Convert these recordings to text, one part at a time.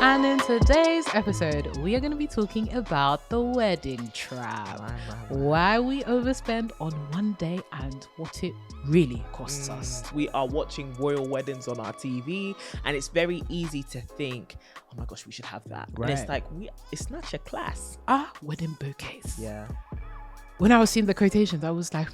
And in today's episode, we are going to be talking about the wedding trap. Why we overspend on one day and what it really costs us. We are watching royal weddings on our TV and it's very easy to think, oh my gosh, we should have that. Right. And it's like, it's not your class. Wedding bouquets. Yeah. When I was seeing the quotations, I was like,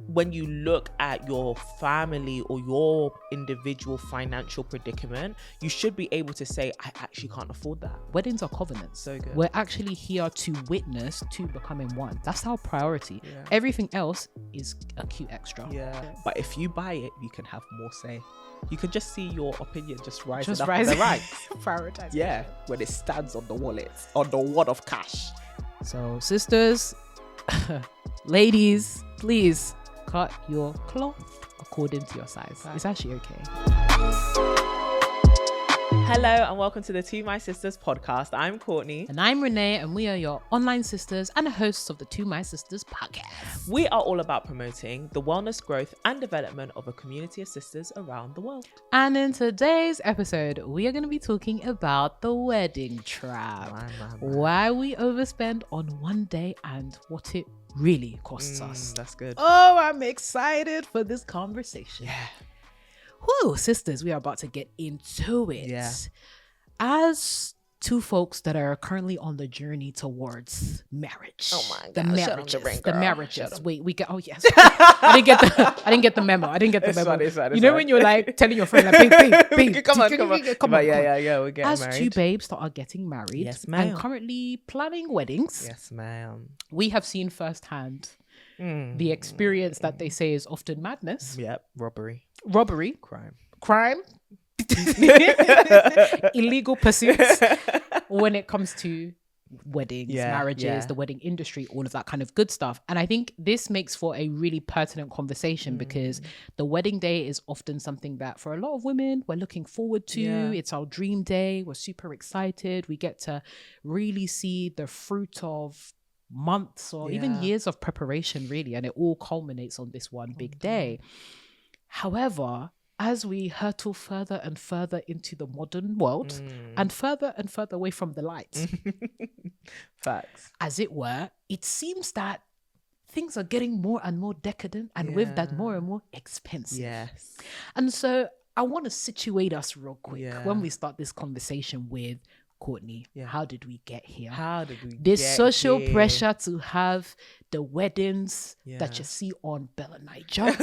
When you look at your family or your individual financial predicament, you should be able to say, I actually can't afford that. Weddings are covenants. So good. We're actually here to witness to becoming one. That's our priority. Yeah. Everything else is a cute extra. Yeah. But if you buy it, you can have more say. You can just see your opinion just rising Just up rising. in the ranks. Prioritize. Yeah. When it stands on the wallet, on the wad of cash. So, sisters, ladies, please cut your cloth according to your size. It's actually okay. Hello and welcome to the To My Sisters podcast. I'm Courtney. And I'm Renee, and we are your online sisters and hosts of the To My Sisters podcast. We are all about promoting the wellness, growth, and development of a community of sisters around the world. And in today's episode, we are going to be talking about the wedding trap. Why we overspend on one day and what it really costs us. That's good. Oh, I'm excited for this conversation. Yeah. Whoa, sisters, we are about to get into it. Yeah. As two folks that are currently on the journey towards marriage. Oh my God. The Shut 'em, marriages. Jabrin, The girl. marriages. Shut 'em. Wait, we get. Oh yes. I didn't get the memo. It's fine, You know when you're like telling your friend, like, babe, come on. Yeah. We're getting As married. two babes that are getting married, Yes, ma'am. and currently planning weddings, Yes, ma'am. we have seen firsthand the experience that they say is often madness, Yep. robbery, Crime. illegal pursuits when it comes to weddings, marriages, yeah. the wedding industry, all of that kind of good stuff. And I think this makes for a really pertinent conversation because the wedding day is often something that for a lot of women we're looking forward to. Yeah. It's our dream day. We're super excited. We get to really see the fruit of months or even years of preparation, really, and it all culminates on this one big day. However, as we hurtle further and further into the modern world and further away from the light, Facts. as it were, it seems that things are getting more and more decadent and with that more and more expensive. Yes. And so I want to situate us real quick Yeah. when we start this conversation with Courtney. How did we get here? How did we This get social here? pressure to have the weddings that you see on Bella Niger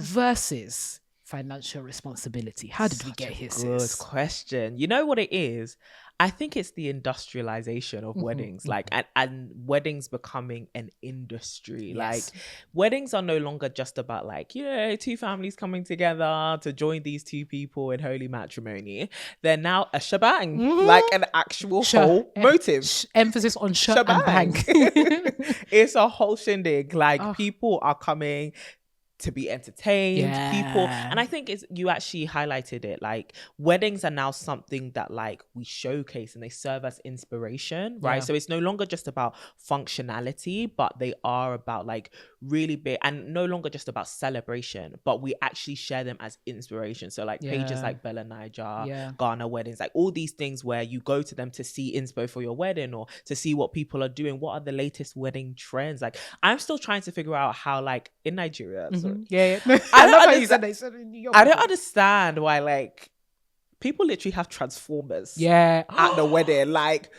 versus financial responsibility. How did we get here, Good sis? question. You know what it is? I think it's the industrialization of weddings, like and weddings becoming an industry. Yes. Like weddings are no longer just about like, two families coming together to join these two people in holy matrimony. They're now a shebang, like an actual whole motive. Emphasis on and bang. It's a whole shindig. Like people are coming to be entertained, people, and I think you actually highlighted it, like weddings are now something that like we showcase and they serve as inspiration, right? So it's no longer just about functionality, but they are about like really big and no longer just about celebration, but we actually share them as inspiration. So like pages like Bella Niger, Ghana weddings, like all these things where you go to them to see inspo for your wedding or to see what people are doing, what are the latest wedding trends. Like I'm still trying to figure out how, like in Nigeria, I don't understand why like people literally have transformers at the wedding. Like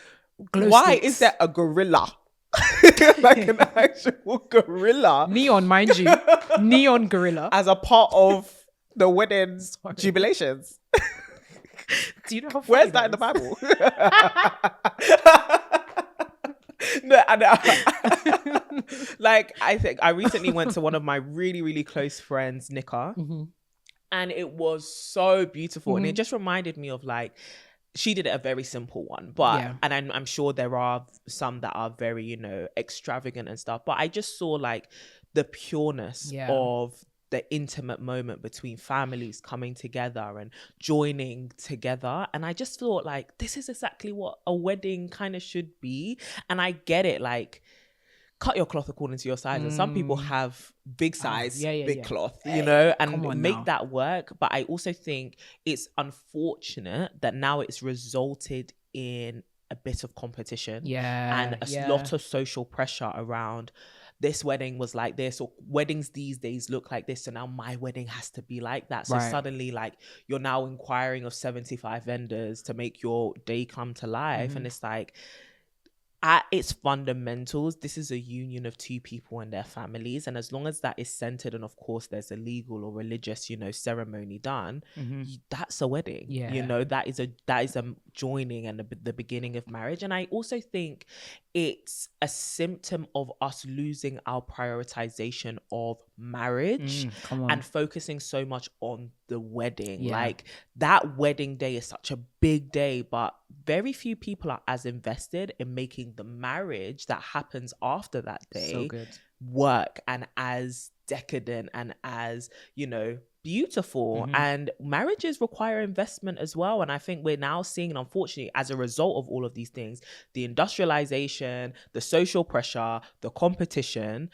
why sticks. is there a gorilla? Like an actual gorilla Neon, mind you. Neon gorilla. as a part of the wedding jubilations. Do you know how funny Where's that in the Bible? No, I know. Like I think I recently went to one of my really, really close friends' nikah, and it was so beautiful, and it just reminded me of like she did a very simple one, but and I'm sure there are some that are very extravagant and stuff, but I just saw like the pureness of the intimate moment between families coming together and joining together. And I just thought like, this is exactly what a wedding kind of should be. And I get it. Like cut your cloth according to your size. And some people have big size, big cloth, Hey, you know, and make now. that work. But I also think it's unfortunate that now it's resulted in a bit of competition and a lot of social pressure around this wedding was like this, or weddings these days look like this, so now my wedding has to be like that. So suddenly, like, you're now inquiring of 75 vendors to make your day come to life. And it's like, at its fundamentals, this is a union of two people and their families, and as long as that is centered, and of course there's a legal or religious, you know, ceremony done, that's a wedding. You know, that is a joining and the beginning of marriage. And I also think it's a symptom of us losing our prioritization of marriage and focusing so much on the wedding. Like, that wedding day is such a big day, but very few people are as invested in making the marriage that happens after that day work and as decadent and as, you know, beautiful. And marriages require investment as well. And I think we're now seeing, unfortunately, as a result of all of these things, the industrialization, the social pressure, the competition,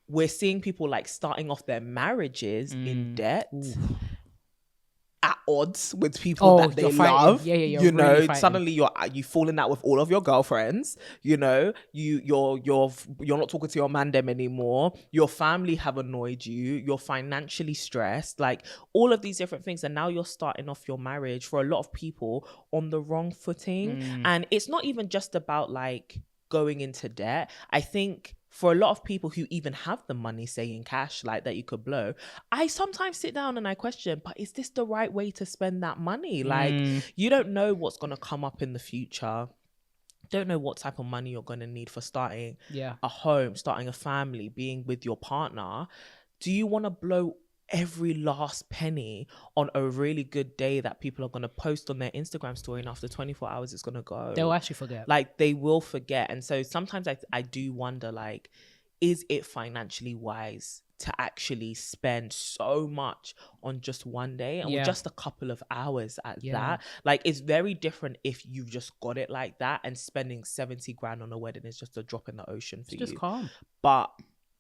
we're seeing people like starting off their marriages in debt. At odds with people that they love. You know, really suddenly you falling out with all of your girlfriends. You know, you're not talking to your man them anymore. Your family have annoyed you. You're financially stressed. Like, all of these different things, and now you're starting off your marriage for a lot of people on the wrong footing. And it's not even just about like going into debt. I think for a lot of people who even have the money, say in cash, like that you could blow, I sometimes sit down and I question, but is this the right way to spend that money? Like, you don't know what's going to come up in the future. Don't know what type of money you're going to need for starting a home, starting a family, being with your partner. Do you want to blow every last penny on a really good day that people are going to post on their Instagram story, and after 24 hours it's going to go? They'll actually forget. Like, they will forget. And so sometimes I do wonder, like, is it financially wise to actually spend so much on just one day and just a couple of hours at that? Like, it's very different if you've just got it like that, and spending 70 grand on a wedding is just a drop in the ocean for you. Just calm. But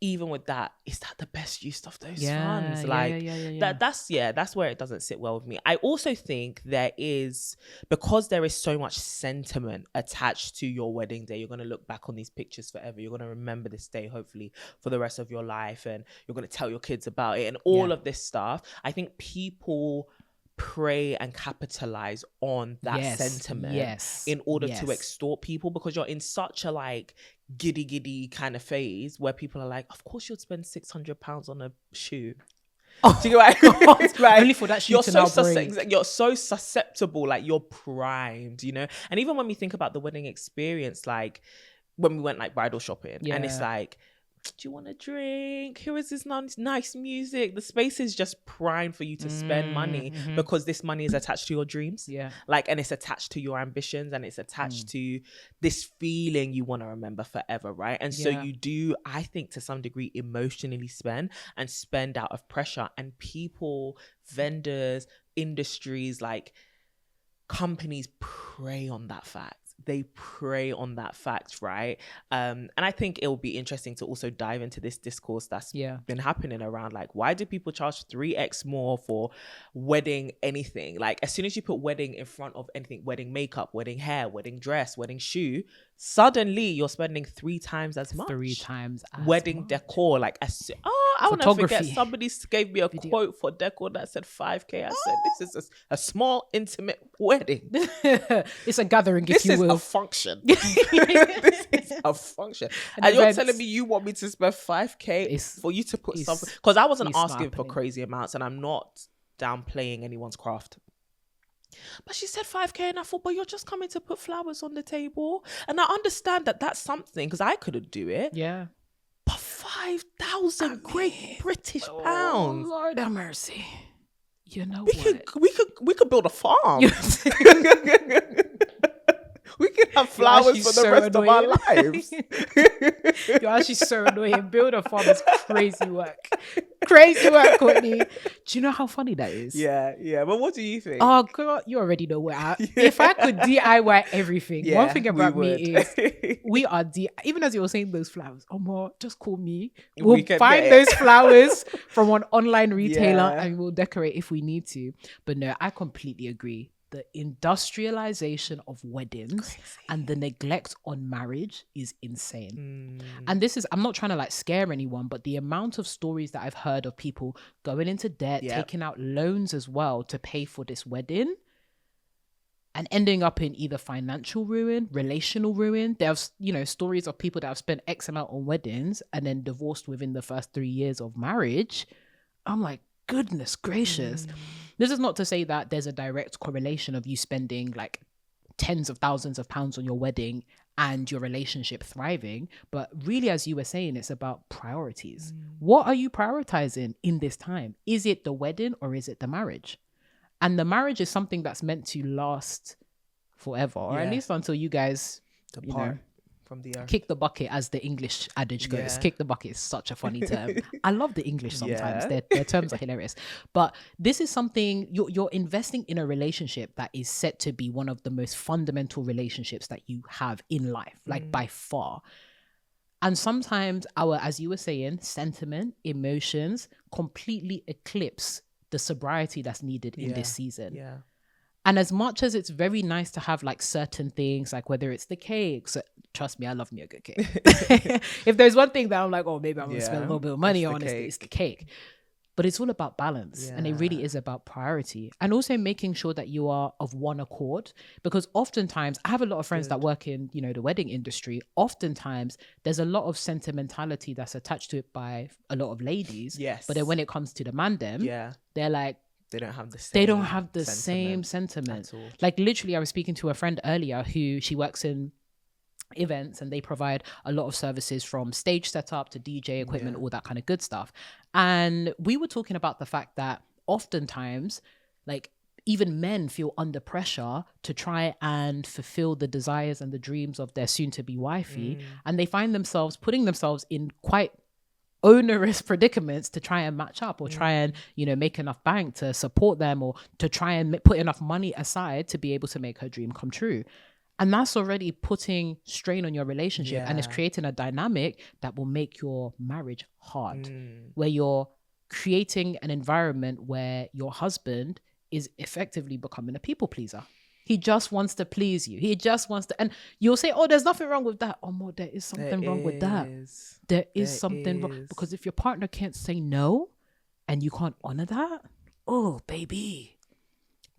even with that, is that the best use of those funds? Like, that's where it doesn't sit well with me. I also think there is, because there is so much sentiment attached to your wedding day, you're going to look back on these pictures forever. You're going to remember this day, hopefully, for the rest of your life, and you're going to tell your kids about it and all of this stuff. I think people prey and capitalize on that sentiment in order to extort people, because you're in such a like giddy kind of phase where people are like, of course you'd spend £600 on a shoe. Do you know what I mean? Like, only for that shoe to now break. You're so susceptible, like, you're primed, you know. And even when we think about the wedding experience, like when we went like bridal shopping, and it's like, do you want a drink? Here is this nice music. The space is just primed for you to spend money, because this money is attached to your dreams. Like, and it's attached to your ambitions, and it's attached to this feeling you want to remember forever, right? And so you do, I think, to some degree, emotionally spend out of pressure. And people, vendors, industries, like companies prey on that fact. They prey on that fact, right? And I think it will be interesting to also dive into this discourse that's been happening around, like, why do people charge 3x more for wedding anything? Like, as soon as you put wedding in front of anything, wedding makeup, wedding hair, wedding dress, wedding shoe, suddenly you're spending 3 times as much. 3 times as wedding much. Decor, like, I'll never forget, somebody gave me a quote for decor that said 5K. I said, this is a small, intimate wedding. It's a gathering, if you will. This is a function. This is a function. And you're telling me you want me to spend 5K for you to put something? Because I wasn't asking for crazy amounts, and I'm not downplaying anyone's craft. But she said 5K, and I thought, but you're just coming to put flowers on the table. And I understand that that's something, because I couldn't do it. Yeah. But 5,000 Great British pounds. Oh, Lord have mercy. You know we could build a farm. We can have flowers for the rest of our lives. You're actually so annoying. Build a farm is crazy work. Crazy work, Courtney. Do you know how funny that is? Yeah. But what do you think? Oh, girl, you already know where if I could DIY everything, one thing about me is we are even as you were saying those flowers, just call me. We'll find those flowers from an online retailer and we'll decorate if we need to. But no, I completely agree. The industrialization of weddings and the neglect on marriage is insane. And this is, I'm not trying to like scare anyone, but the amount of stories that I've heard of people going into debt, taking out loans as well to pay for this wedding and ending up in either financial ruin, relational ruin. There's, stories of people that have spent X amount on weddings and then divorced within the first 3 years of marriage. I'm like, goodness gracious. This is not to say that there's a direct correlation of you spending like tens of thousands of pounds on your wedding and your relationship thriving. But really, as you were saying, it's about priorities. What are you prioritizing in this time? Is it the wedding or is it the marriage? And the marriage is something that's meant to last forever, or at least until you guys depart from the earth. Kick the bucket, as the English adage goes. Kick the bucket is such a funny term. I love the English sometimes. Their terms are hilarious. But this is something, you're investing in a relationship that is set to be one of the most fundamental relationships that you have in life, like by far. And sometimes as you were saying, sentiment, emotions completely eclipse the sobriety that's needed in this season. And as much as it's very nice to have like certain things, like whether it's the cakes, trust me, I love me a good cake. If there's one thing that I'm like, maybe I'm going to spend a little bit of money on, it's the cake. But it's all about balance. And it really is about priority. And also making sure that you are of one accord. Because oftentimes, I have a lot of friends that work in, the wedding industry. Oftentimes, there's a lot of sentimentality that's attached to it by a lot of ladies. But then when it comes to the man them, they're like, they don't have the same sentiment. Like literally, I was speaking to a friend earlier who she works in events and they provide a lot of services from stage setup to DJ equipment, all that kind of good stuff. And we were talking about the fact that oftentimes, like even men feel under pressure to try and fulfill the desires and the dreams of their soon-to-be wifey. And they find themselves putting themselves in quite onerous predicaments to try and match up or try and make enough bank to support them or to try and put enough money aside to be able to make her dream come true. And that's already putting strain on your relationship and it's creating a dynamic that will make your marriage hard, where you're creating an environment where your husband is effectively becoming a people pleaser. He just wants to please you. He just wants to, and you'll say, there's nothing wrong with that. There is something wrong with that. There is something wrong. Because if your partner can't say no and you can't honor that,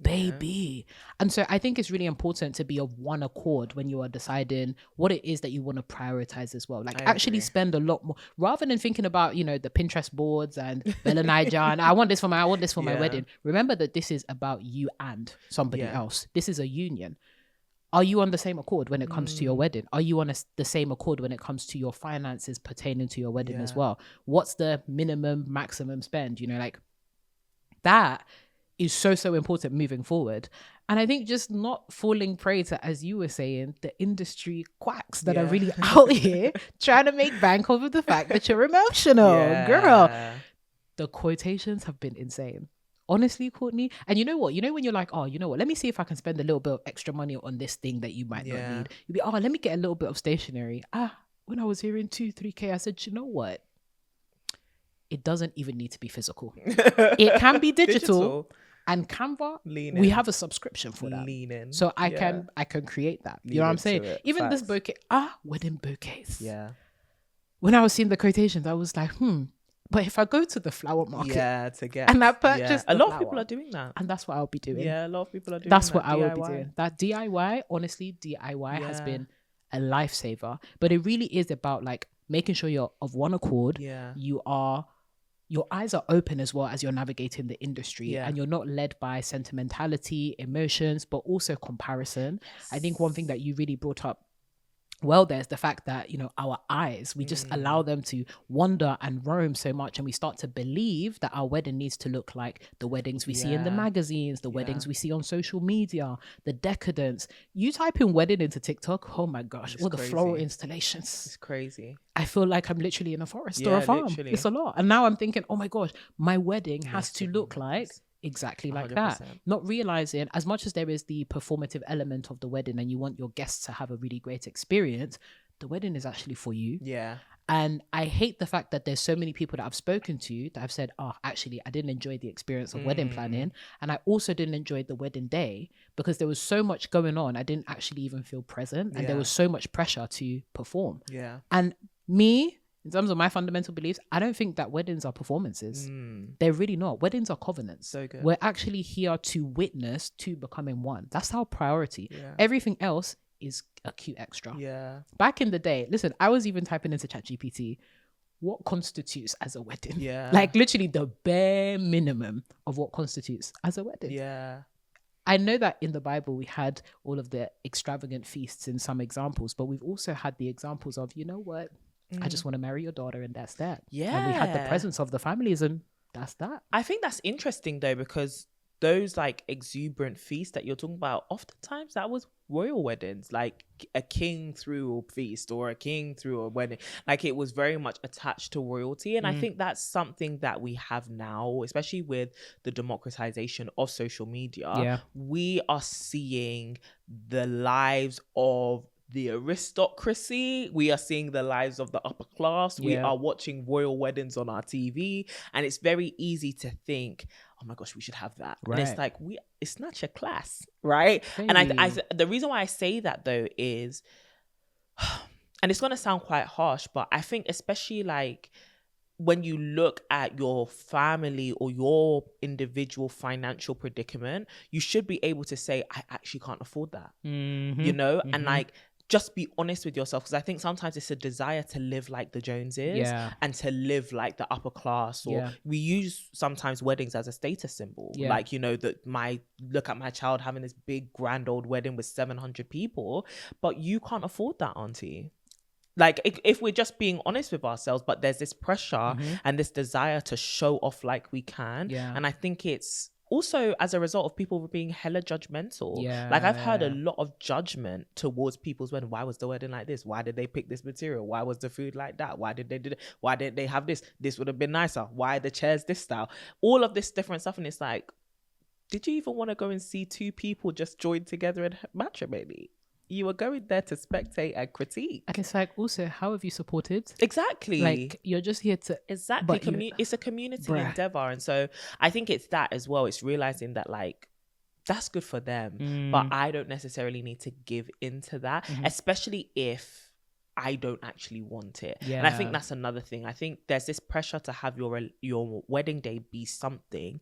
baby. And so I think it's really important to be of one accord when you are deciding what it is that you want to prioritize as well. Like actually spend a lot more rather than thinking about, the Pinterest boards and Bella Niger and I want this for my wedding. Remember that this is about you and somebody else. This is a union. Are you on the same accord when it comes to your wedding? Are you on the same accord when it comes to your finances pertaining to your wedding as well? What's the minimum, maximum spend? Like that is so important moving forward. And I think just not falling prey to, as you were saying, the industry quacks that are really out here trying to make bank over the fact that you're emotional. Girl, the quotations have been insane. Honestly, Courtney. And you know what? When you're like, let me see if I can spend a little bit of extra money on this thing that you might not need. You'll be, let me get a little bit of stationery. When I was hearing 2-3K, I said, you know what? It doesn't even need to be physical. It can be digital. And Canva, we have a subscription for that. So I can create that. You know what I'm saying? Even this bouquet, wedding bouquets. When I was seeing the quotations, I was like, but if I go to the flower market to get and I purchase a lot of people are doing that. And that's what I'll be doing. A lot of people are doing that's what I will be doing. That DIY, honestly, has been a lifesaver. But it really is about like making sure you're of one accord. Your eyes are open as well as you're navigating the industry and you're not led by sentimentality, emotions, but also comparison. I think one thing that you really brought up Well, there's the fact that, our eyes, we just allow them to wander and roam so much, and we start to believe that our wedding needs to look like the weddings we see in the magazines, the weddings we see on social media, the decadence. You type in wedding into TikTok, oh my gosh, all the floral installations. It's crazy. I feel like I'm literally in a forest or a farm. Literally. It's a lot. And now I'm thinking, oh my gosh, my wedding has to look like exactly like 100%. That. Not realizing, as much as there is the performative element of the wedding and you want your guests to have a really great experience, the wedding is actually for you. Yeah. And I hate the fact that there's so many people that I've spoken to that have said, oh, actually, I didn't enjoy the experience of wedding planning. And I also didn't enjoy the wedding day because there was so much going on. I didn't actually even feel present. And there was so much pressure to perform. Yeah. And me, in terms of my fundamental beliefs, I don't think that weddings are performances. They're really not. Weddings are covenants. So good. We're actually here to witness to becoming one. That's our priority. Yeah. Everything else is a cute extra. Yeah. Back in the day, listen, I was even typing into ChatGPT, what constitutes as a wedding? Yeah. Like literally the bare minimum of what constitutes as a wedding. Yeah. I know that in the Bible, we had all of the extravagant feasts in some examples, but we've also had the examples of, you know what? I just want to marry your daughter and that's that. Yeah. And we had the presence of the families and that's that. I think that's interesting though, because those like exuberant feasts that you're talking about, oftentimes that was royal weddings, like a king threw a feast or a king threw a wedding. Like it was very much attached to royalty. And I think that's something that we have now, especially with the democratization of social media. Yeah. We are seeing the lives of the aristocracy. We are seeing the lives of the upper class. We are watching royal weddings on our TV. And it's very easy to think, oh my gosh, we should have that. Right. And it's like, it's not your class, right? Hey. And I the reason why I say that though is, and it's going to sound quite harsh, but I think especially like when you look at your family or your individual financial predicament, you should be able to say, I actually can't afford that, you know? And like, just be honest with yourself, because I think sometimes it's a desire to live like the Joneses and to live like the upper class, or we use sometimes weddings as a status symbol. Like, you know, that look at my child having this big grand old wedding with 700 people, but you can't afford that, auntie. Like if we're just being honest with ourselves, but there's this pressure and this desire to show off like we can. And I think it's also as a result of people being hella judgmental. Like I've heard a lot of judgment towards people's wedding. Why was the wedding like this? Why did they pick this material? Why was the food like that? Why did they do that? Why didn't they have this? This would have been nicer. Why are the chairs this style? All of this different stuff. And it's like, did you even want to go and see two people just join together in matrimony? You were going there to spectate and critique. And it's like, also, how have you supported? Exactly. Like, you're just here to... Exactly. It's a community endeavor. And so I think it's that as well. It's realizing that, like, that's good for them. But I don't necessarily need to give into that, especially if I don't actually want it. And I think that's another thing. I think there's this pressure to have your wedding day be something,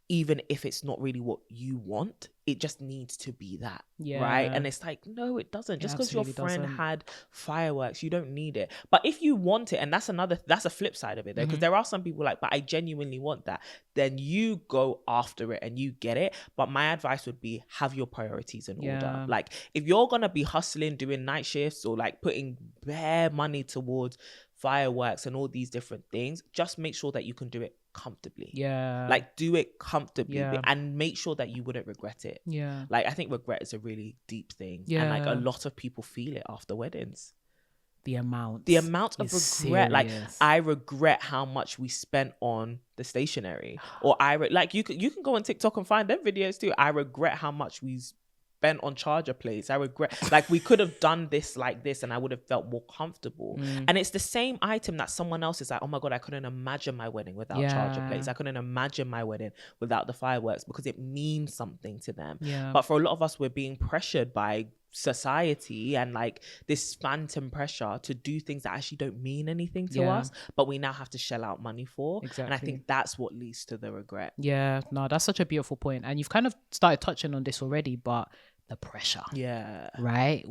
even if it's not really what you want. It just needs to be that, right? And it's like, no, it doesn't. Just because your friend had fireworks, you don't need it. But if you want it, and that's a flip side of it, though, because there are some people like, but I genuinely want that. Then you go after it and you get it. But my advice would be, have your priorities in order. Like, if you're gonna be hustling, doing night shifts, or like putting bare money towards fireworks and all these different things, just make sure that you can do it comfortably. Like, do it comfortably and make sure that you wouldn't regret it. Like, I think regret is a really deep thing. And like a lot of people feel it after weddings. The amount of regret. Serious. Like, I regret how much we spent on the stationery. Or like you can go on TikTok and find them videos too. I regret how much we spent on charger plates. I regret, like, we could have done this like this and I would have felt more comfortable. And it's the same item that someone else is like, oh my God, I couldn't imagine my wedding without charger plates. I couldn't imagine my wedding without the fireworks, because it means something to them. But for a lot of us, we're being pressured by society and like this phantom pressure to do things that actually don't mean anything to us, but we now have to shell out money for. And I think that's what leads to the regret. No, that's such a beautiful point. And you've kind of started touching on this already, but the pressure, right?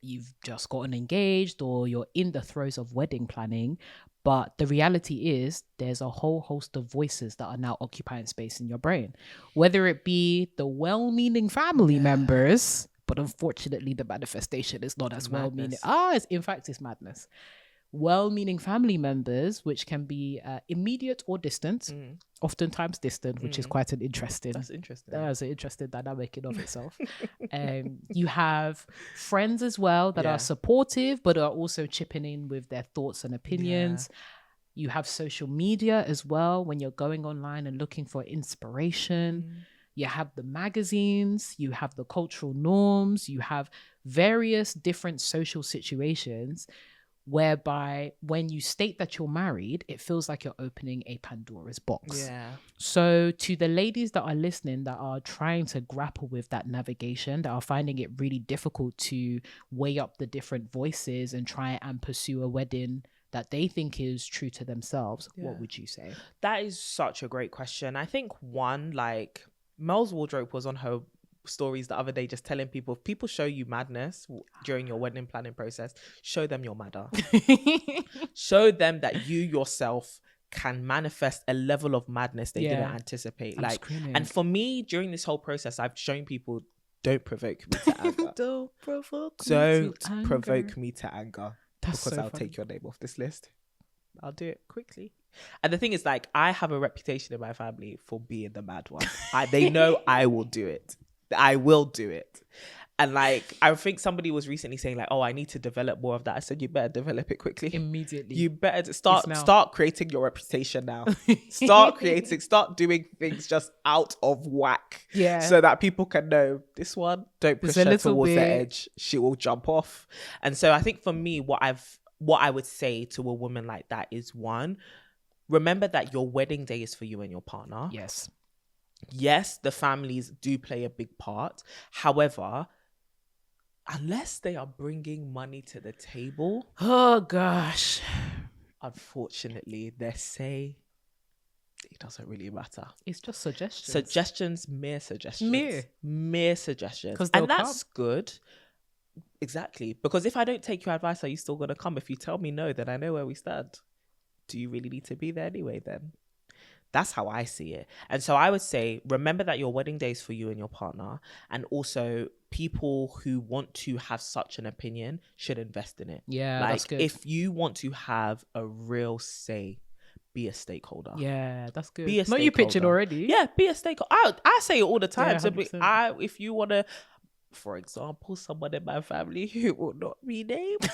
You've just gotten engaged, or you're in the throes of wedding planning, but the reality is there's a whole host of voices that are now occupying space in your brain, whether it be the well-meaning family members, but unfortunately the manifestation is not as well-meaning. In fact, it's madness. Well-meaning family members, which can be immediate or distant, oftentimes distant, which is quite an interesting. That's interesting. That's an interesting dynamic in of itself. You have friends as well that are supportive, but are also chipping in with their thoughts and opinions. You have social media as well when you're going online and looking for inspiration. You have the magazines, you have the cultural norms, you have various different social situations whereby when you state that you're married, it feels like you're opening a Pandora's box. So to the ladies that are listening that are trying to grapple with that navigation, that are finding it really difficult to weigh up the different voices and try and pursue a wedding that they think is true to themselves, what would you say? That is such a great question. I think one, like Mel's wardrobe was on her stories the other day, just telling people, if people show you madness during your wedding planning process, show them you're madder. Show them that you yourself can manifest a level of madness they didn't anticipate. I'm screaming. And for me, during this whole process, I've shown people, don't provoke me to anger. Don't provoke me to anger. That's because so I'll funny. take your name off this list. I'll do it quickly. And the thing is, like, I have a reputation in my family for being the mad one. They know I will do it. I will do it. And like, I think somebody was recently saying like, oh, I need to develop more of that. I said, you better develop it quickly. Immediately. You better start creating your reputation now. Start doing things just out of whack. Yeah. So that people can know this one, don't push her towards the edge. She will jump off. And so I think for me, what I would say to a woman like that is, one, remember that your wedding day is for you and your partner. Yes, the families do play a big part. However, unless they are bringing money to the table, oh gosh, unfortunately, their say, it doesn't really matter. It's just suggestions. Mere suggestions. And that's good. Exactly. Because if I don't take your advice, are you still going to come? If you tell me no, then I know where we stand. Do you really need to be there anyway then? That's how I see it. And so I would say, remember that your wedding day is for you and your partner. And also, people who want to have such an opinion should invest in it. Yeah, like, that's good. If you want to have a real say, be a stakeholder. Yeah, that's good. Be a stakeholder. Not you pitching already. Yeah, be a stakeholder. I say it all the time. Yeah, so if you want to, for example, someone in my family who will not be named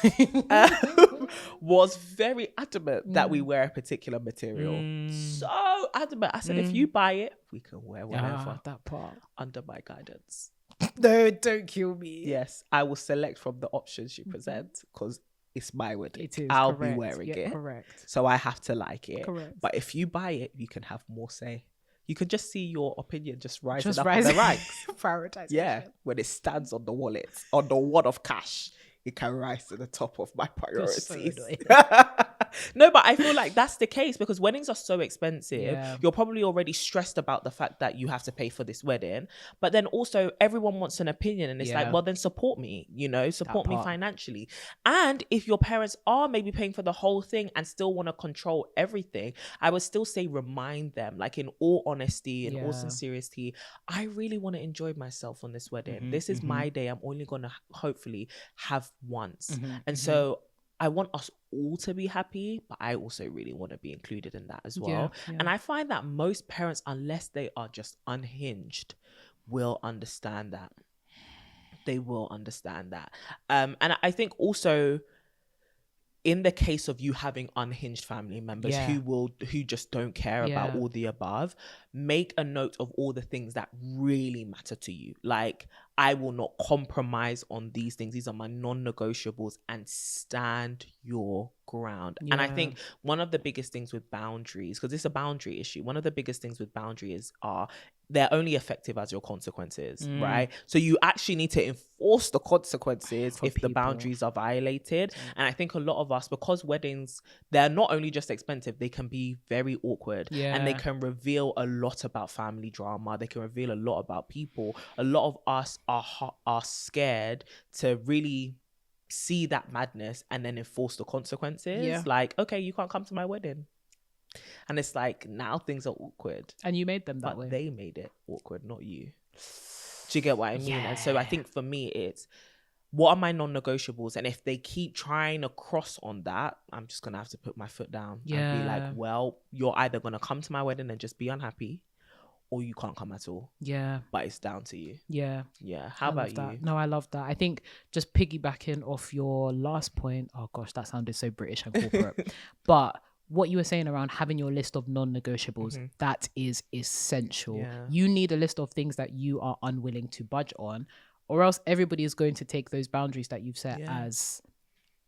was very adamant that we wear a particular material. So adamant. I said, if you buy it, we can wear whatever. That part. Under my guidance. No, don't kill me. Yes, I will select from the options you present because it's my wedding. It is. I'll correct. be wearing it. Correct. So I have to like it. Correct. But if you buy it, you can have more say. You can just see your opinion just rising up in the ranks. Prioritization. Yeah, when it stands on the wallet, on the wad of cash, it can rise to the top of my priorities. So no, but I feel like that's the case because weddings are so expensive. Yeah. You're probably already stressed about the fact that you have to pay for this wedding. But then also everyone wants an opinion and it's like, well, then support me, support me financially. And if your parents are maybe paying for the whole thing and still want to control everything, I would still say remind them, like in all honesty, in all sincerity, I really want to enjoy myself on this wedding. This is my day. I'm only going to hopefully have once. And so I want us all to be happy, but I also really want to be included in that as well. Yeah. And I find that most parents, unless they are just unhinged, will understand that. They will understand that. And I think also in the case of you having unhinged family members who just don't care about all the above, make a note of all the things that really matter to you. Like, I will not compromise on these things. These are my non-negotiables, and stand your ground. Yeah. And I think one of the biggest things with boundaries, because it's a boundary issue, one of the biggest things with boundaries are they're only effective as your consequences, right? So you actually need to enforce the consequences if the boundaries are violated. And I think a lot of us, because weddings, they're not only just expensive, they can be very awkward. And they can reveal a lot about family drama. They can reveal a lot about people. A lot of us are scared to really see that madness and then enforce the consequences. Like, okay, you can't come to my wedding. And it's like, now things are awkward. And you made them that but way. They made it awkward, not you. Do you get what I mean? And so I think for me, it's what are my non-negotiables? And if they keep trying to cross on that, I'm just going to have to put my foot down and be like, well, you're either going to come to my wedding and just be unhappy, or you can't come at all. Yeah. But it's down to you. Yeah. Yeah. How about you? No, I love that. I think just piggybacking off your last point, oh gosh, that sounded so British and corporate. But what you were saying around having your list of non-negotiables, that is essential. Yeah. You need a list of things that you are unwilling to budge on, or else everybody is going to take those boundaries that you've set as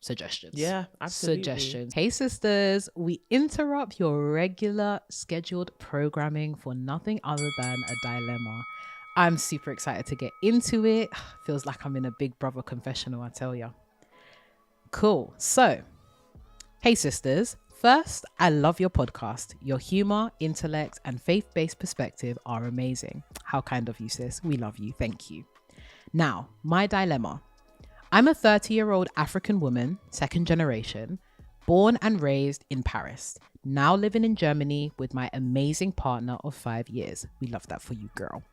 suggestions. Yeah, absolutely. Suggestions. Hey sisters, we interrupt your regular scheduled programming for nothing other than a dilemma. I'm super excited to get into it. Feels like I'm in a Big Brother confessional, I tell ya. Cool. So, hey sisters, first, I love your podcast. Your humor, intellect, and faith-based perspective are amazing. How kind of you, sis. We love you. Thank you. Now, my dilemma. I'm a 30-year-old African woman, second generation, born and raised in Paris, now living in Germany with my amazing partner of 5 years. We love that for you, girl.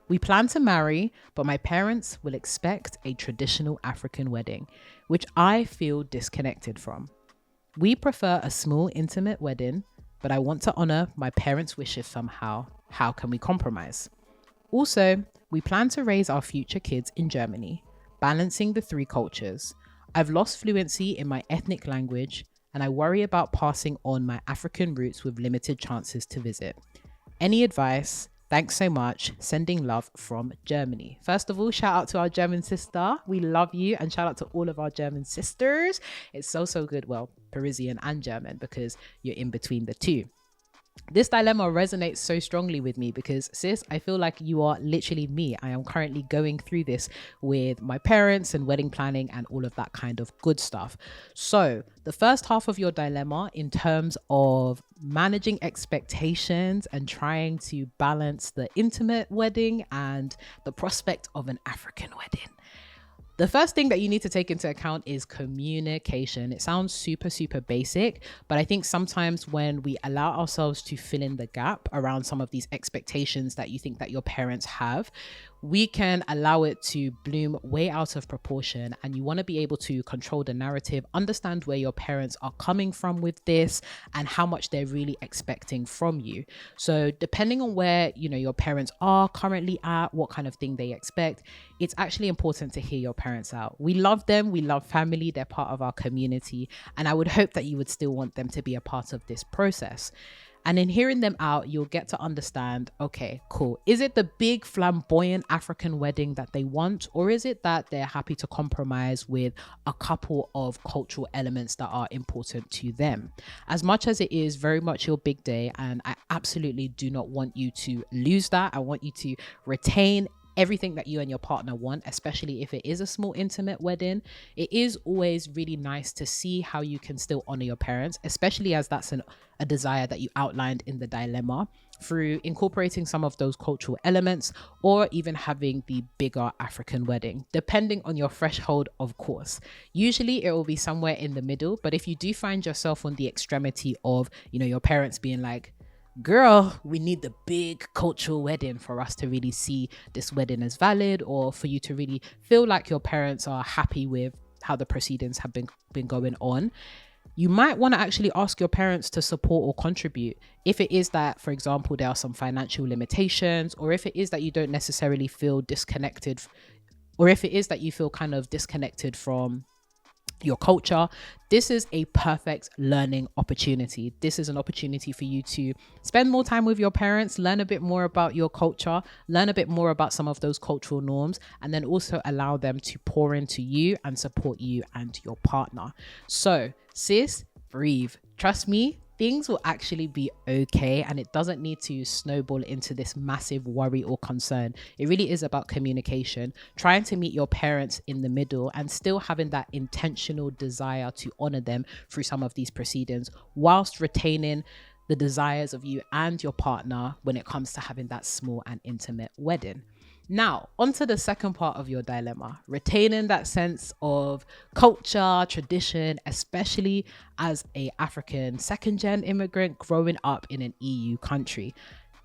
We plan to marry, but my parents will expect a traditional African wedding, which I feel disconnected from. We prefer a small, intimate wedding, but I want to honor my parents' wishes somehow. How can we compromise? Also, we plan to raise our future kids in Germany, balancing the three cultures. I've lost fluency in my ethnic language, and I worry about passing on my African roots with limited chances to visit. Any advice? Thanks so much. Sending love from Germany. First of all, shout out to our German sister. We love you, and shout out to all of our German sisters. It's so good. Well, Parisian and German, because you're in between the two. This dilemma resonates so strongly with me because, sis, I feel like you are literally me. I am currently going through this with my parents and wedding planning and all of that kind of good stuff. So the first half of your dilemma in terms of managing expectations and trying to balance the intimate wedding and the prospect of an African wedding. The first thing that you need to take into account is communication. It sounds super basic, but I think sometimes when we allow ourselves to fill in the gap around some of these expectations that you think that your parents have, we can allow it to bloom way out of proportion. And you want to be able to control the narrative, understand where your parents are coming from with this and how much they're really expecting from you. So depending on where, your parents are currently at, what kind of thing they expect, it's actually important to hear your parents out. We love them. We love family. They're part of our community. And I would hope that you would still want them to be a part of this process. And in hearing them out, you'll get to understand, okay, cool. Is it the big flamboyant African wedding that they want? Or is it that they're happy to compromise with a couple of cultural elements that are important to them? As much as it is very much your big day, and I absolutely do not want you to lose that. I want you to retain everything that you and your partner want, especially if it is a small intimate wedding. It is always really nice to see how you can still honor your parents, especially as that's a desire that you outlined in the dilemma, through incorporating some of those cultural elements or even having the bigger African wedding, depending on your threshold, of course. Usually it will be somewhere in the middle, but if you do find yourself on the extremity of, your parents being like, girl, we need the big cultural wedding for us to really see this wedding as valid, or for you to really feel like your parents are happy with how the proceedings have been going on, you might want to actually ask your parents to support or contribute. If it is that, for example, there are some financial limitations, or if it is that you don't necessarily feel disconnected, or if it is that you feel kind of disconnected from your culture, this is a perfect learning opportunity. This is an opportunity for you to spend more time with your parents, learn a bit more about your culture, learn a bit more about some of those cultural norms, and then also allow them to pour into you and support you and your partner. So, sis, breathe. Trust me, things will actually be okay, and it doesn't need to snowball into this massive worry or concern. It really is about communication, trying to meet your parents in the middle and still having that intentional desire to honor them through some of these proceedings, whilst retaining the desires of you and your partner when it comes to having that small and intimate wedding. Now, onto the second part of your dilemma, retaining that sense of culture, tradition, especially as a African second-gen immigrant growing up in an EU country.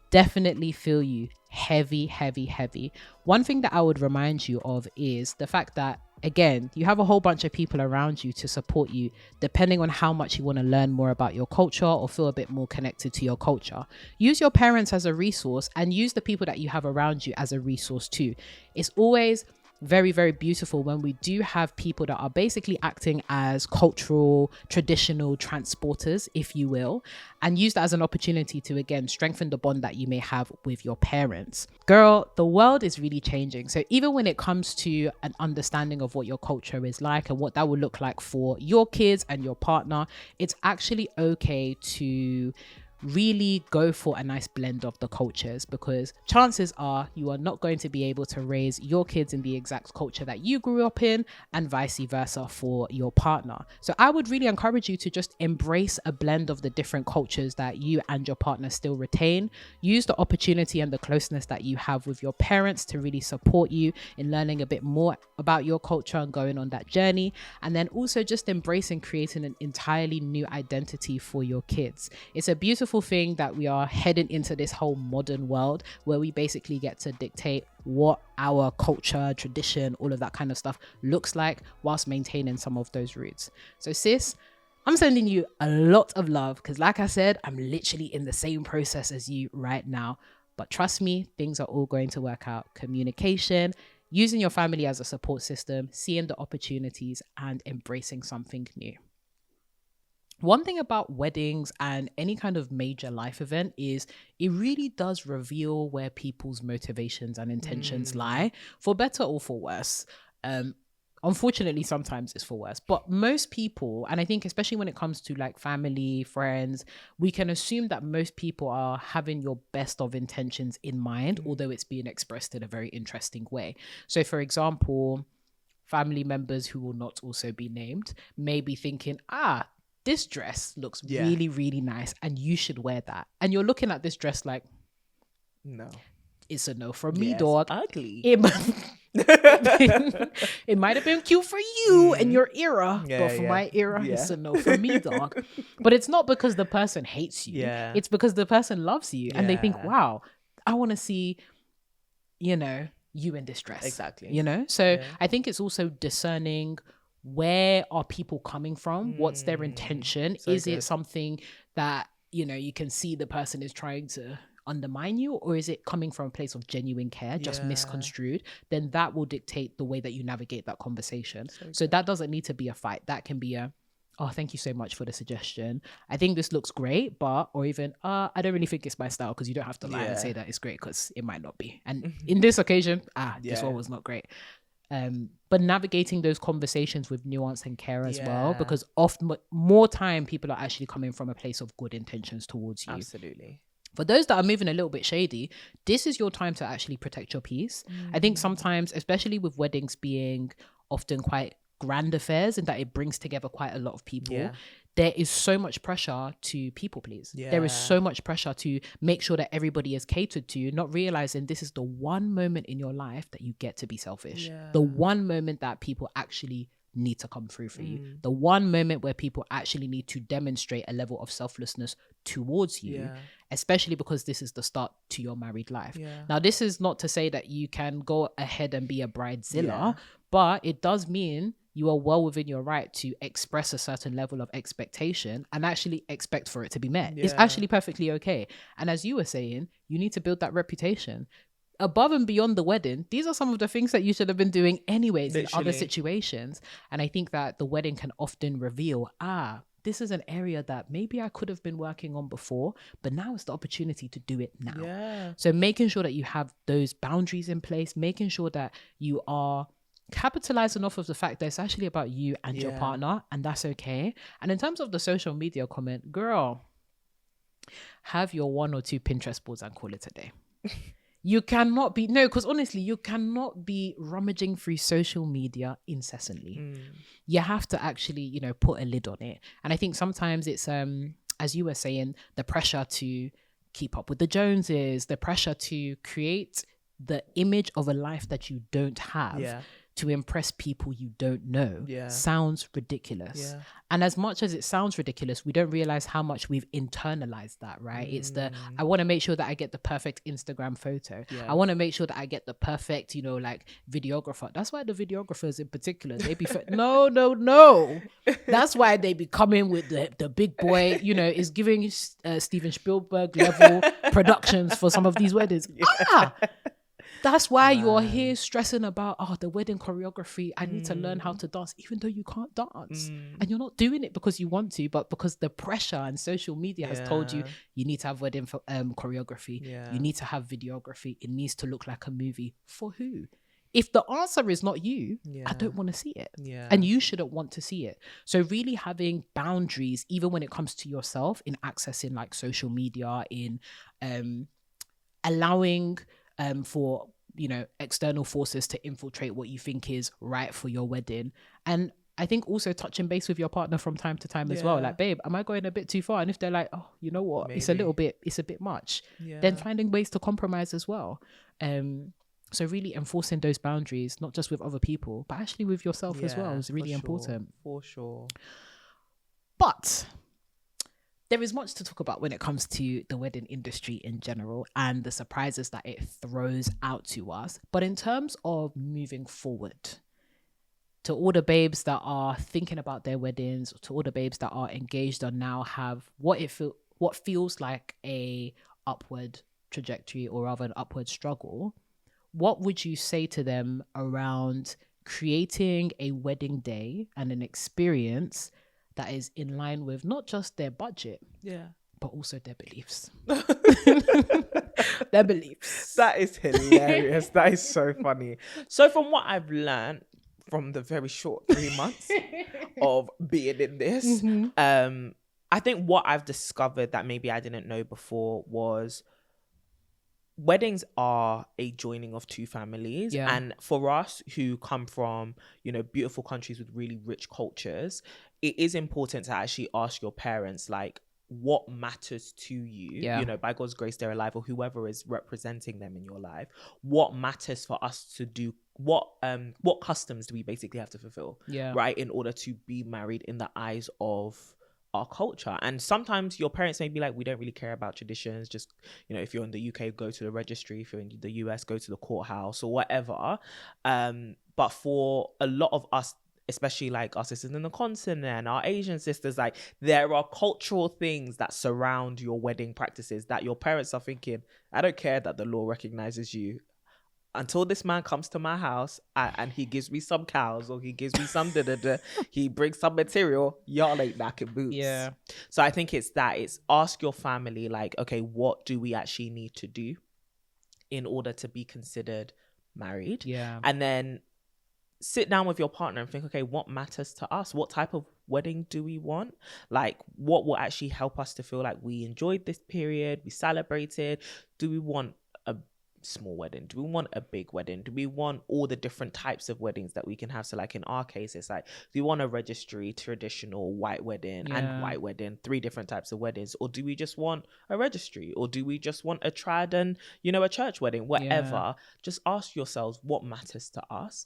definitely feel you. Heavy, heavy, heavy. One thing that I would remind you of is the fact that, again, you have a whole bunch of people around you to support you, depending on how much you want to learn more about your culture or feel a bit more connected to your culture. Use your parents as a resource and use the people that you have around you as a resource too. It's always very, very beautiful when we do have people that are basically acting as cultural, traditional transporters, if you will, and use that as an opportunity to, again, strengthen the bond that you may have with your parents. Girl, the world is really changing. So even when it comes to an understanding of what your culture is like and what that will look like for your kids and your partner, it's actually okay to really go for a nice blend of the cultures, because chances are you are not going to be able to raise your kids in the exact culture that you grew up in, and vice versa for your partner. So I would really encourage you to just embrace a blend of the different cultures that you and your partner still retain. Use the opportunity and the closeness that you have with your parents to really support you in learning a bit more about your culture and going on that journey, and then also just embracing creating an entirely new identity for your kids. It's a beautiful thing that we are heading into this whole modern world where we basically get to dictate what our culture, tradition, all of that kind of stuff looks like, whilst maintaining some of those roots. So sis, I'm sending you a lot of love, because like I said, I'm literally in the same process as you right now. But trust me, things are all going to work out. Communication, using your family as a support system, seeing the opportunities, and embracing something new. One thing about weddings and any kind of major life event is it really does reveal where people's motivations and intentions lie, for better or for worse. Unfortunately, sometimes it's for worse, but most people, and I think especially when it comes to like family, friends, we can assume that most people are having your best of intentions in mind, although it's being expressed in a very interesting way. So for example, family members who will not also be named may be thinking, this dress looks really, really nice and you should wear that. And you're looking at this dress like, no, it's a no from me, dog. Ugly. It might have been cute for you and your era, but for my era, it's a no from me, dog. But it's not because the person hates you. It's because the person loves you and they think, wow, I want to see, you in this dress. Exactly. So I think it's also discerning, where are people coming from? What's their intention? Is it something that, you can see the person is trying to undermine you, or is it coming from a place of genuine care, just misconstrued? Then that will dictate the way that you navigate that conversation. So that doesn't need to be a fight. That can be thank you so much for the suggestion. I think this looks great, or even, I don't really think it's my style, because you don't have to lie and say that it's great, because it might not be. And in this occasion, this one was not great. But navigating those conversations with nuance and care as well, because often more time people are actually coming from a place of good intentions towards you. Absolutely. For those that are moving a little bit shady, this is your time to actually protect your peace. I think sometimes, especially with weddings being often quite grand affairs, and that it brings together quite a lot of people, there is so much pressure to people please. There is so much pressure to make sure that everybody is catered to, not realizing this is the one moment in your life that you get to be selfish. The one moment that people actually need to come through for you. The one moment where people actually need to demonstrate a level of selflessness towards you, especially because this is the start to your married life. Now, this is not to say that you can go ahead and be a bridezilla, but it does mean you are well within your right to express a certain level of expectation and actually expect for it to be met. It's actually perfectly okay. And as you were saying, you need to build that reputation. Above and beyond the wedding, these are some of the things that you should have been doing anyways in other situations. And I think that the wedding can often reveal, this is an area that maybe I could have been working on before, but now is the opportunity to do it now. So making sure that you have those boundaries in place, making sure that you are capitalizing off of the fact that it's actually about you and your partner, and that's okay. And in terms of the social media comment, girl, have your 1 or 2 Pinterest boards and call it a day. You cannot be, because honestly, you cannot be rummaging through social media incessantly. You have to actually, put a lid on it. And I think sometimes it's, as you were saying, the pressure to keep up with the Joneses, the pressure to create the image of a life that you don't have, to impress people you don't know sounds ridiculous. And as much as it sounds ridiculous, we don't realize how much we've internalized that, right? It's I want to make sure that I get the perfect Instagram photo. I want to make sure that I get the perfect, you know, like videographer. That's why the videographers in particular, they be no. That's why they be coming with the big boy, you know, is giving Steven Spielberg level productions for some of these weddings. That's why you're here stressing about, the wedding choreography. I need to learn how to dance, even though you can't dance. And you're not doing it because you want to, but because the pressure and social media has told you, you need to have wedding choreography. You need to have videography. It needs to look like a movie. For who? If the answer is not you, I don't want to see it. And you shouldn't want to see it. So really having boundaries, even when it comes to yourself, in accessing like social media, in allowing for, you know, external forces to infiltrate what you think is right for your wedding. And I think also touching base with your partner from time to time as well. Like, babe, am I going a bit too far? And if they're like, oh, you know what, it's a bit much, then finding ways to compromise as well. So really enforcing those boundaries, not just with other people, but actually with yourself as well, is really important. For sure. But there is much to talk about when it comes to the wedding industry in general and the surprises that it throws out to us. But in terms of moving forward, to all the babes that are thinking about their weddings, to all the babes that are engaged or now have what feels like a upward trajectory, or rather an upward struggle, what would you say to them around creating a wedding day and an experience that is in line with not just their budget, but also their beliefs? Their beliefs. That is hilarious. That is so funny. So from what I've learned from the very short 3 months of being in this, I think what I've discovered that maybe I didn't know before was weddings are a joining of two families. And for us who come from, you know, beautiful countries with really rich cultures, it is important to actually ask your parents, like, what matters to you, you know, by God's grace, they're alive, or whoever is representing them in your life. What matters for us to do? What customs do we basically have to fulfill, right, in order to be married in the eyes of our culture? And sometimes your parents may be like, we don't really care about traditions, just, you know, if you're in the UK, go to the registry, if you're in the US, go to the courthouse or whatever. But for a lot of us, especially like our sisters in the continent, our Asian sisters, like, there are cultural things that surround your wedding practices that your parents are thinking, I don't care that the law recognizes you, until this man comes to my house and he gives me some cows, or he gives me some he brings some material, y'all ain't knocking boots. So I think it's ask your family, like, okay, what do we actually need to do in order to be considered married? And then sit down with your partner and think, okay, what matters to us? What type of wedding do we want? Like, what will actually help us to feel like we enjoyed this period, we celebrated? Do we want a small wedding? Do we want a big wedding? Do we want all the different types of weddings that we can have? So like in our case, it's like, do we want a registry, traditional, white wedding, and white wedding, 3 different types of weddings? Or do we just want a registry? Or do we just want a trad and, you know, a church wedding? Whatever. Just ask yourselves what matters to us.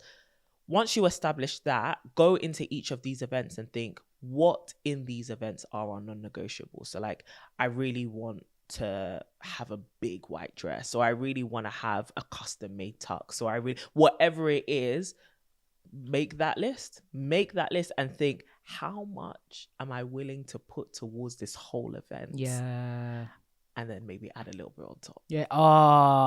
Once you establish that, go into each of these events and think, what in these events are our non-negotiables? So like, I really want to have a big white dress, so I really want to have a custom made tux, so I really, whatever it is, make that list and think, how much am I willing to put towards this whole event? And then maybe add a little bit on top.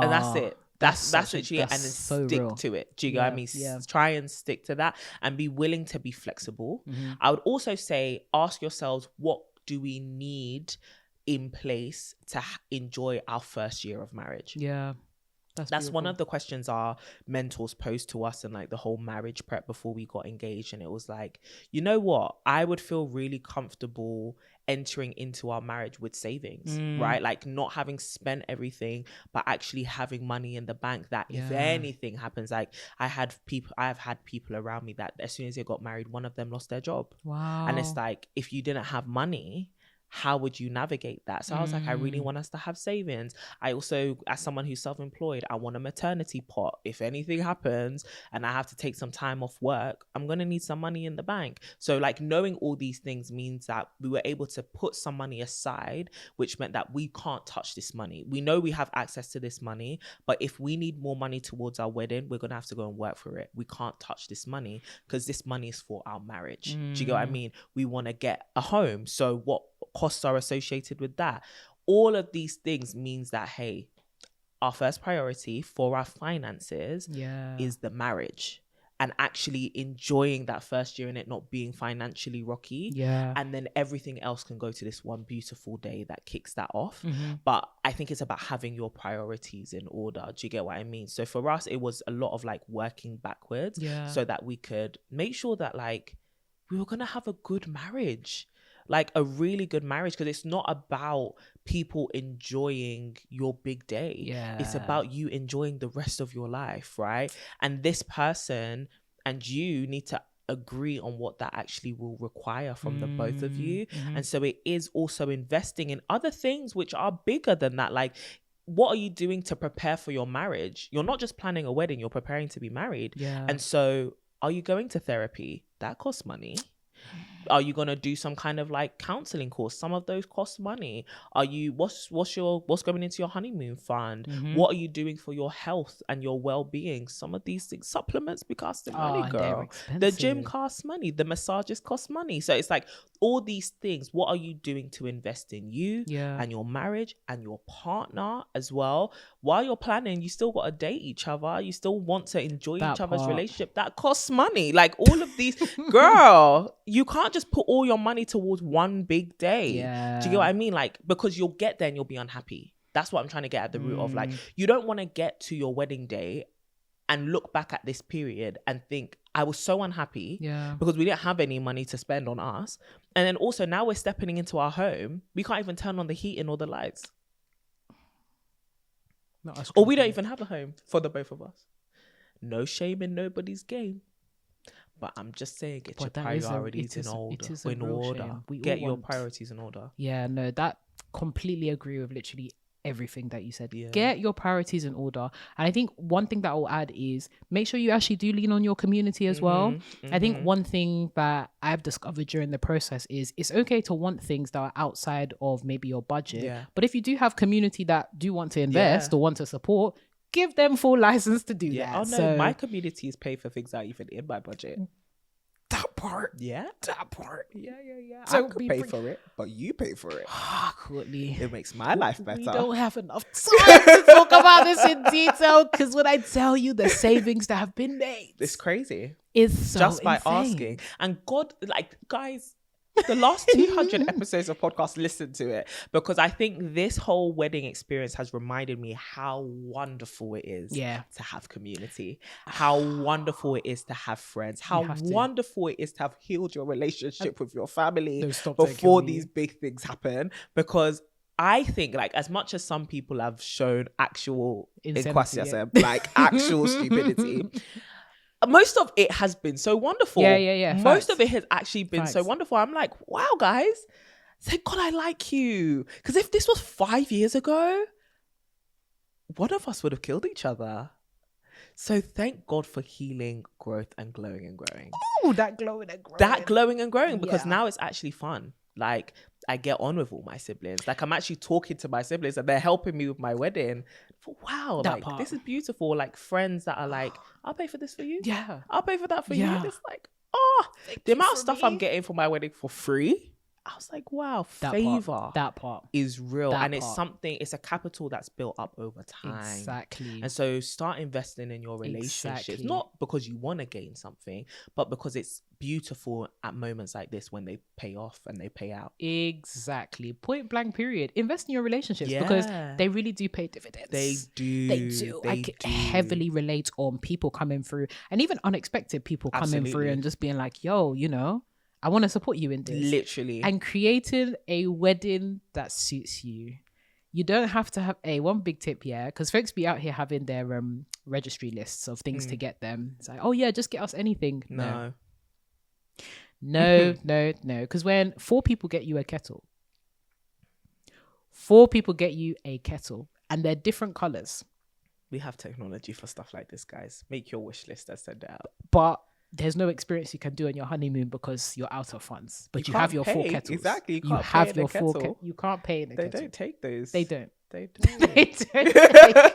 And that's it. That's literally it. And then so stick to it. Do you get what I mean? Try and stick to that and be willing to be flexible. I would also say, ask yourselves, what do we need in place to enjoy our first year of marriage? That's one of the questions our mentors posed to us in like the whole marriage prep before we got engaged. And it was like, you know what? I would feel really comfortable entering into our marriage with savings, right? Like not having spent everything, but actually having money in the bank that if anything happens, like I have had people around me that as soon as they got married, one of them lost their job. And it's like, if you didn't have money, how would you navigate that? So I was like, I really want us to have savings. I also, as someone who's self-employed, I want a maternity pot. If anything happens and I have to take some time off work, I'm going to need some money in the bank. So like knowing all these things means that we were able to put some money aside, which meant that we can't touch this money. We know we have access to this money, but if we need more money towards our wedding, we're going to have to go and work for it. We can't touch this money because this money is for our marriage. Do you get what I mean? We want to get a home. So what costs are associated with that? All of these things means that, hey, our first priority for our finances is the marriage, and actually enjoying that first year and it not being financially rocky. And then everything else can go to this one beautiful day that kicks that off. But I think it's about having your priorities in order. Do you get what I mean? So for us, it was a lot of like working backwards so that we could make sure that like we were going to have a good marriage, like a really good marriage, because it's not about people enjoying your big day. It's about you enjoying the rest of your life, right? And this person and you need to agree on what that actually will require from the both of you. And so it is also investing in other things which are bigger than that. Like, what are you doing to prepare for your marriage? You're not just planning a wedding, you're preparing to be married. And so are you going to therapy? That costs money. Are you going to do some kind of like counseling course? Some of those cost money. Are you, what's going into your honeymoon fund? What are you doing for your health and your well-being? Some of these things, supplements be costing money, girl. The gym costs money. The massages cost money. So it's like all these things. What are you doing to invest in you and your marriage and your partner as well? While you're planning, you still got to date each other. You still want to enjoy each other's relationship. That costs money. Like all of these, girl, you can't just put all your money towards one big day. Do you get what I mean? Like, because you'll get there and you'll be unhappy. That's what I'm trying to get at the root of. Like, you don't want to get to your wedding day and look back at this period and think, I was so unhappy because we didn't have any money to spend on us. And then also now we're stepping into our home. We can't even turn on the heating or the lights. Or we don't even have a home for the both of us. No shame in nobody's game. But I'm just saying, get your priorities in order. Get your priorities in order. Yeah, no, that completely agree with literally everything that you said. Get your priorities in order. And I think one thing that I'll add is make sure you actually do lean on your community as well. I think one thing that I've discovered during the process is it's okay to want things that are outside of maybe your budget. But if you do have community that do want to invest or want to support, give them full license to do that. Oh no, so, my community is paid for things that are even in my budget. That part. That part. So I could pay for it, but you pay for it. Courtney. It makes my life better. We don't have enough time to talk about this in detail, because when I tell you the savings that have been made, it's crazy. It's so just by insane. Asking. And God, like, guys, the last 200 episodes of podcast, listen to it, because I think this whole wedding experience has reminded me how wonderful it is to have community, how wonderful it is to have friends, how wonderful it is to have healed your relationship with your family before these big things happen. Because I think, like, as much as some people have shown actual insanity, like actual stupidity, most of it has been so wonderful. Most of it has actually been so wonderful. I'm like, wow, guys, thank God I like you. Because if this was 5 years ago, one of us would have killed each other. So thank God for healing, growth, and glowing and growing. Oh, that glowing and growing. That glowing and growing, because now it's actually fun. Like, I get on with all my siblings. Like, I'm actually talking to my siblings and they're helping me with my wedding. Wow, that like part. This is beautiful. Like, friends that are like, I'll pay for this for you. I'll pay for that for you. It's like, the amount of stuff I'm getting for my wedding for free, I was like, wow, favor. That part is real. And it's something, it's a capital that's built up over time. Exactly. And so start investing in your relationships, not because you want to gain something, but because it's beautiful at moments like this when they pay off and they pay out. Exactly. Point blank period. Invest in your relationships because they really do pay dividends. They do. I can heavily relate on people coming through, and even unexpected people coming through and just being like, yo, you know, I want to support you in this. Literally. And creating a wedding that suits you. You don't have to have one big tip, because folks be out here having their registry lists of things to get them. It's like, oh yeah, just get us anything. No. Because when 4 people get you a kettle, 4 people get you a kettle, and they're different colors. We have technology for stuff like this, guys. Make your wish list and send it out. But there's no experience you can do on your honeymoon because you're out of funds. But you have your 4 kettles. Exactly. You have your 4 You can't pay in a kettle. They don't take those. They don't. They don't.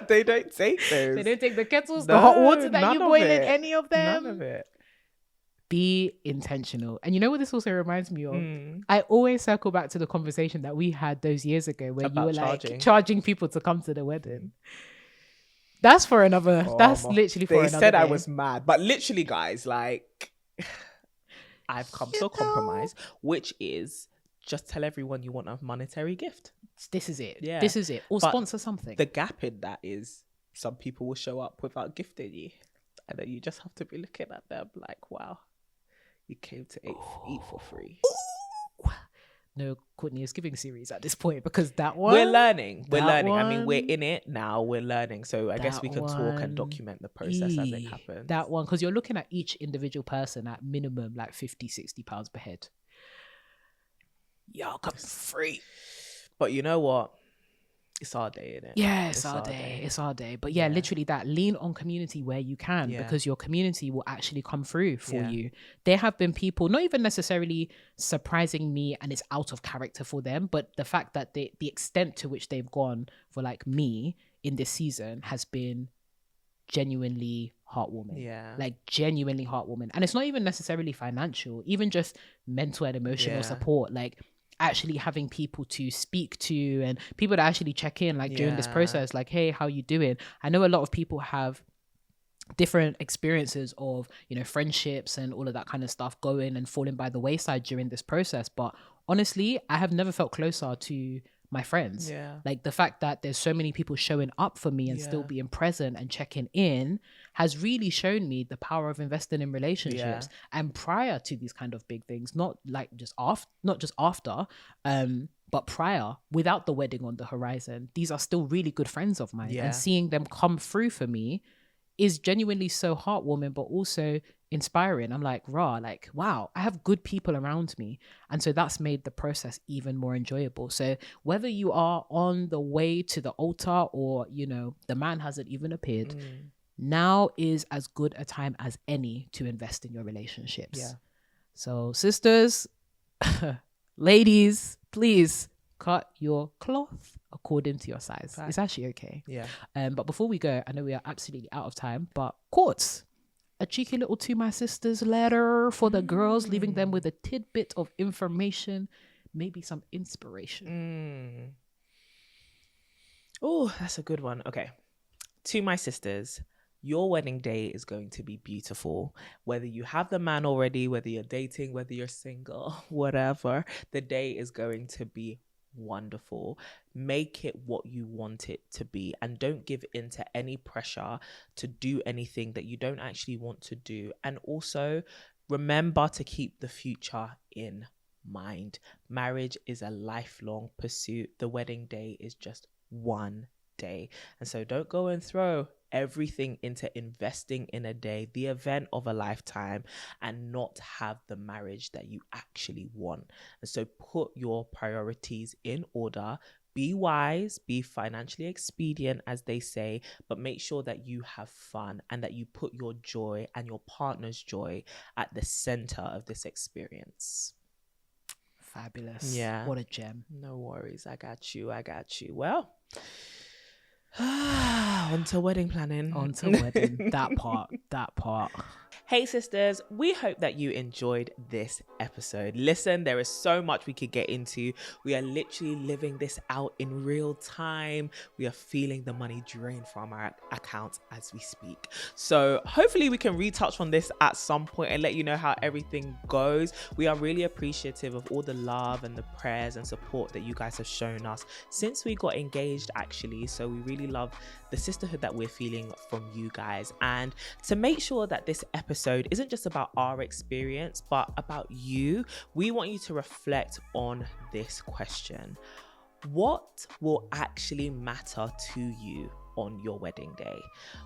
They don't take those. They don't take the kettles, No, the hot water that none you of boil in it. any of them. None of it. Be intentional. And you know what this also reminds me of? I always circle back to the conversation that we had those years ago where you were like charging people to come to the wedding. That's for another. That's literally for another. They said I was mad, but literally, guys, like, I've come to a compromise, which is just tell everyone you want a monetary gift. This is it. Yeah, this is it. Or sponsor something. The gap in that is some people will show up without gifting you, and then you just have to be looking at them like, wow, you came to eat for free. No, Courtney is giving series at this point because that one we're learning. I mean, we're in it now. We're learning, so I guess we can talk and document the process as it happens. That one, because you're looking at each individual person at minimum like £50-60 per head. Y'all come free, but you know what? It's our day, isn't it? Yeah, it's our day. It's our day. But yeah, literally that. Lean on community where you can because your community will actually come through for you. There have been people, not even necessarily surprising me and it's out of character for them, but the fact that the extent to which they've gone for like me in this season has been genuinely heartwarming. Yeah. Like genuinely heartwarming. And it's not even necessarily financial, even just mental and emotional support. Like actually having people to speak to and people to actually check in like during this process, like, hey, how you doing? I know a lot of people have different experiences of, you know, friendships and all of that kind of stuff going and falling by the wayside during this process. But honestly, I have never felt closer to my friends. Like the fact that there's so many people showing up for me and still being present and checking in has really shown me the power of investing in relationships. And prior to these kind of big things, not just after, but prior, without the wedding on the horizon, these are still really good friends of mine. And seeing them come through for me is genuinely so heartwarming, but also inspiring. I'm like, wow, I have good people around me. And so that's made the process even more enjoyable. So whether you are on the way to the altar or, you know, the man hasn't even appeared, now is as good a time as any to invest in your relationships. So sisters, ladies, please cut your cloth according to your size. It's actually okay. But before we go, I know we are absolutely out of time, but Courts, a cheeky little To My Sisters letter for the girls, leaving them with a tidbit of information, maybe some inspiration. Oh, that's a good one. Okay. To my sisters, your wedding day is going to be beautiful. Whether you have the man already, whether you're dating, whether you're single, whatever, the day is going to be wonderful. Make it what you want it to be, and don't give in to any pressure to do anything that you don't actually want to do. And also remember to keep the future in mind. Marriage is a lifelong pursuit. The wedding day is just one day, and so don't go and throw everything into investing in a day, the event of a lifetime, and not have the marriage that you actually want. And so put your priorities in order. Be wise, be financially expedient, as they say, but make sure that you have fun and that you put your joy and your partner's joy at the center of this experience. Fabulous. Yeah. What a gem. No worries. I got you. Well, on to wedding planning. On to wedding. That part. Hey sisters, we hope that you enjoyed this episode. Listen, there is so much we could get into. We are literally living this out in real time. We are feeling the money drain from our accounts as we speak. So hopefully we can retouch on this at some point and let you know how everything goes. We are really appreciative of all the love and the prayers and support that you guys have shown us since we got engaged, actually. So we really love the sisterhood that we're feeling from you guys. And to make sure that this episode isn't just about our experience, but about you, we want you to reflect on this question. What will actually matter to you on your wedding day.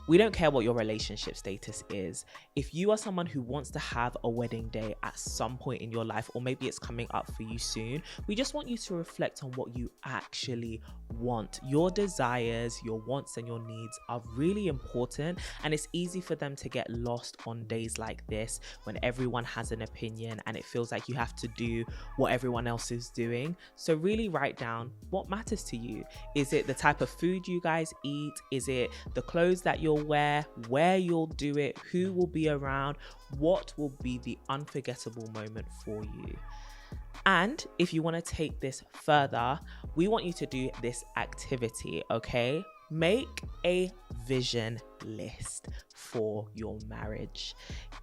We don't care what your relationship status is. If you are someone who wants to have a wedding day at some point in your life, or maybe it's coming up for you soon, we just want you to reflect on what you actually want. Your desires, your wants, and your needs are really important, and it's easy for them to get lost on days like this when everyone has an opinion and it feels like you have to do what everyone else is doing. So really write down what matters to you. Is it the type of food you guys eat? Is it the clothes that you'll wear, where you'll do it, who will be around? What will be the unforgettable moment for you? And if you want to take this further, we want you to do this activity, okay? Make a vision list for your marriage.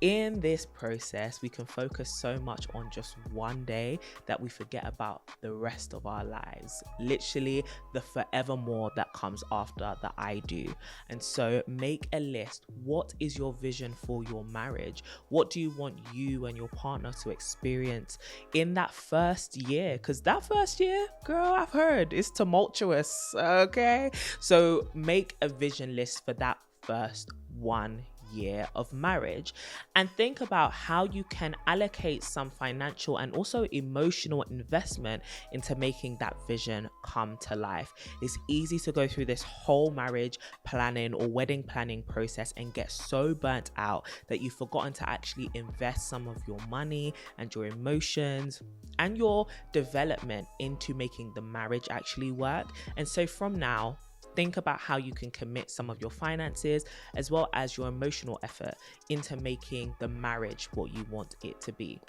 In this process, we can focus so much on just one day that we forget about the rest of our lives. Literally, the forevermore that comes after the I do. And so make a list. What is your vision for your marriage? What do you want you and your partner to experience in that first year? Because that first year, girl, I've heard, is tumultuous, okay? So make a vision list for that first 1 year of marriage, and think about how you can allocate some financial and also emotional investment into making that vision come to life. It's easy to go through this whole marriage planning or wedding planning process and get so burnt out that you've forgotten to actually invest some of your money and your emotions and your development into making the marriage actually work. And so from now, think about how you can commit some of your finances as well as your emotional effort into making the marriage what you want it to be.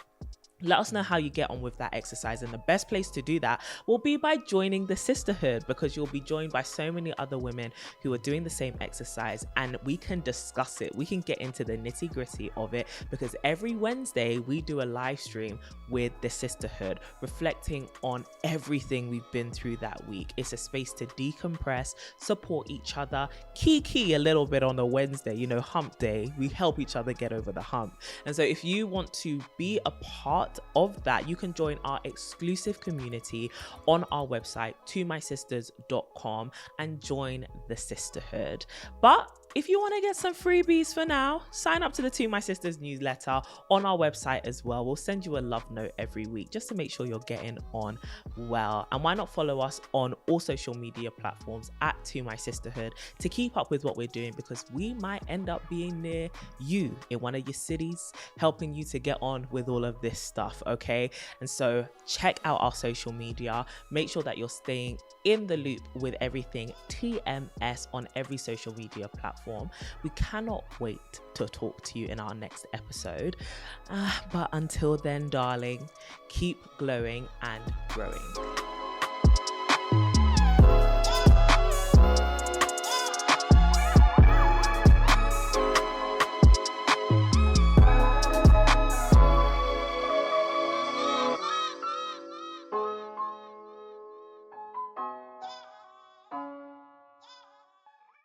Let us know how you get on with that exercise, and the best place to do that will be by joining the Sisterhood, because you'll be joined by so many other women who are doing the same exercise, and we can discuss it. We can get into the nitty-gritty of it, because every Wednesday we do a live stream with the Sisterhood reflecting on everything we've been through that week. It's a space to decompress, support each other, kiki a little bit on a Wednesday, you know, hump day. We help each other get over the hump. And so if you want to be a part of that, you can join our exclusive community on our website, tomysisters.com, and join the Sisterhood. But if you want to get some freebies for now, sign up to the To My Sisters newsletter on our website as well. We'll send you a love note every week just to make sure you're getting on well. And why not follow us on all social media platforms at To My Sisterhood to keep up with what we're doing, because we might end up being near you in one of your cities, helping you to get on with all of this stuff, okay? And so check out our social media. Make sure that you're staying in the loop with everything TMS on every social media platform. We cannot wait to talk to you in our next episode. But until then, darling, keep glowing and growing.